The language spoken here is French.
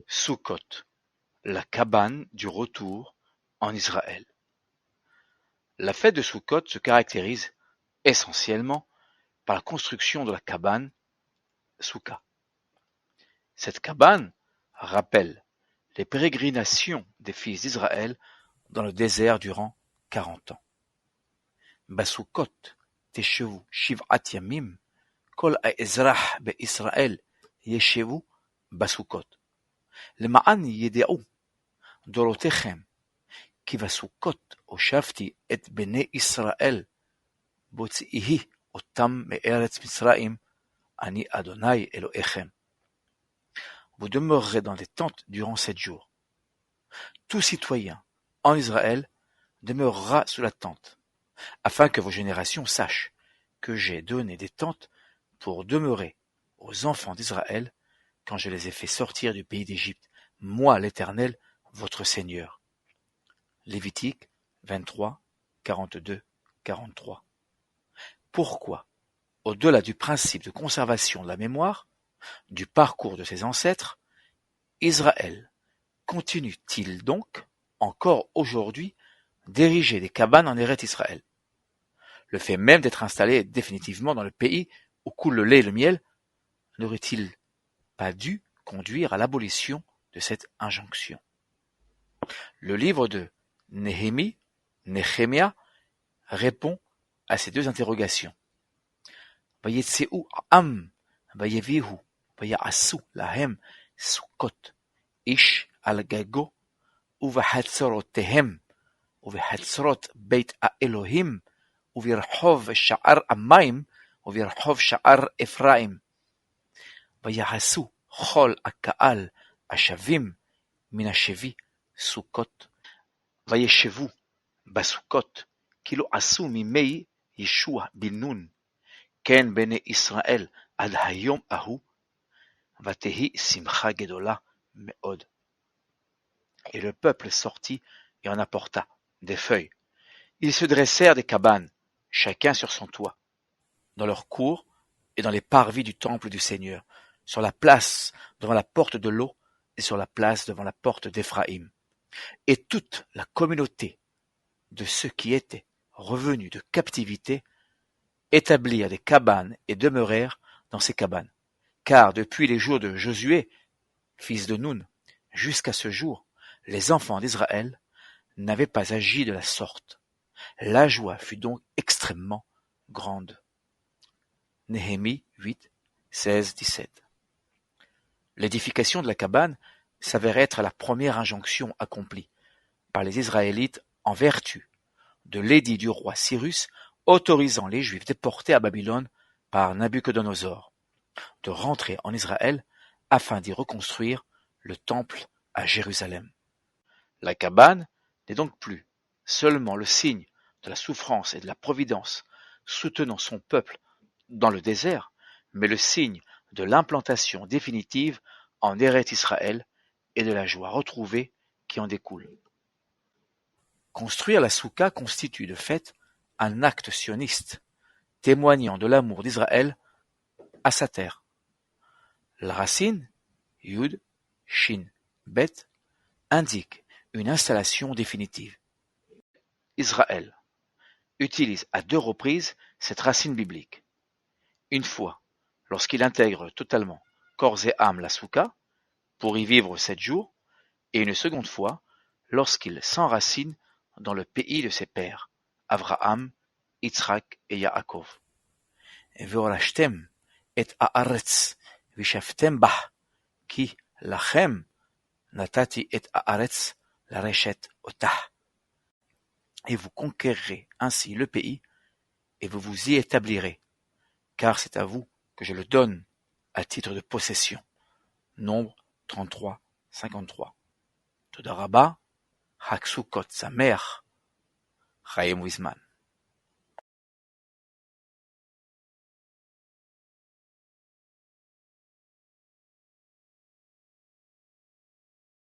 Sukkot, la cabane du retour en Israël. La fête de Sukkot se caractérise essentiellement par la construction de la cabane, Souka. Cette cabane rappelle les pérégrinations des fils d'Israël dans le désert durant 40 ans. Basukot teshevu shiv'at yamim, kol ha'ezrach be'Israël yeshevu basukot. למען ידעו דורותיכם כי בסוכות הושבתי את בני ישראל בהוציאי אותם מארץ מצרים, אני אדוני אלוהיכם. Vous demeurerez dans des tentes durant 7 jours. Tout citoyen en Israël demeurera sous la tente, afin que vos générations sachent que j'ai donné des tentes pour demeurer aux enfants d'Israël quand je les ai fait sortir du pays d'Égypte, moi l'Éternel, votre Seigneur. Lévitique 23, 42, 43. Pourquoi, au-delà du principe de conservation de la mémoire, du parcours de ses ancêtres, Israël continue-t-il donc, encore aujourd'hui, d'ériger des cabanes en Eretz Israël? Le fait même d'être installé définitivement dans le pays où coule le lait et le miel n'aurait-il pas dû conduire à l'abolition de cette injonction? Le livre de Néhémia, répond à ces deux interrogations. Vayetseu am, vayevihu, vaya'asu lahem sukkot, ish al gago, uvahatzorotehem, uvahatzorot beit ha'elohim, uvirhov sha'ar amayim, uvirhov sha'ar Ephraim. ויעשו כל הקהל השבים מן השבי סוכות, וישבו בסוכות, כאילו עשו מימי ישוע בן נון, כן בני ישראל עד היום ההוא, ותהי שמחה גדולה מאוד. Et le peuple sortit et en apporta des feuilles. Ils se dressèrent des cabanes, chacun sur son toit, dans leurs cours et dans les parvis du temple du Seigneur, sur la place devant la porte de l'eau et sur la place devant la porte d'Éphraïm. Et toute la communauté de ceux qui étaient revenus de captivité établirent des cabanes et demeurèrent dans ces cabanes. Car depuis les jours de Josué, fils de Nun, jusqu'à ce jour, les enfants d'Israël n'avaient pas agi de la sorte. La joie fut donc extrêmement grande. Néhémie 8, 16-17. L'édification de la cabane s'avère être la première injonction accomplie par les Israélites en vertu de l'édit du roi Cyrus autorisant les Juifs déportés à Babylone par Nabuchodonosor de rentrer en Israël afin d'y reconstruire le temple à Jérusalem. La cabane n'est donc plus seulement le signe de la souffrance et de la providence soutenant son peuple dans le désert, mais le signe de l'implantation définitive en Eretz Israël et de la joie retrouvée qui en découle. Construire la souka constitue de fait un acte sioniste, témoignant de l'amour d'Israël à sa terre. La racine, Yud, Shin, Bet, indique une installation définitive. Israël utilise à 2 reprises cette racine biblique. Une fois, lorsqu'il intègre totalement corps et âme la souka, pour y vivre 7 jours, et une seconde fois, lorsqu'il s'enracine dans le pays de ses pères, Avraham, Yitzhak et Yaakov. Ve'orashtem et haaretz v'shaftem bah, ki lachem natati et haaretz lareshet otah. Et vous conquérerez ainsi le pays, et vous vous y établirez, car c'est à vous que je le donne à titre de possession. Nombre 33, 53. Toda Rabba, Hak Sukkot Sameach, Chaim Wiesman.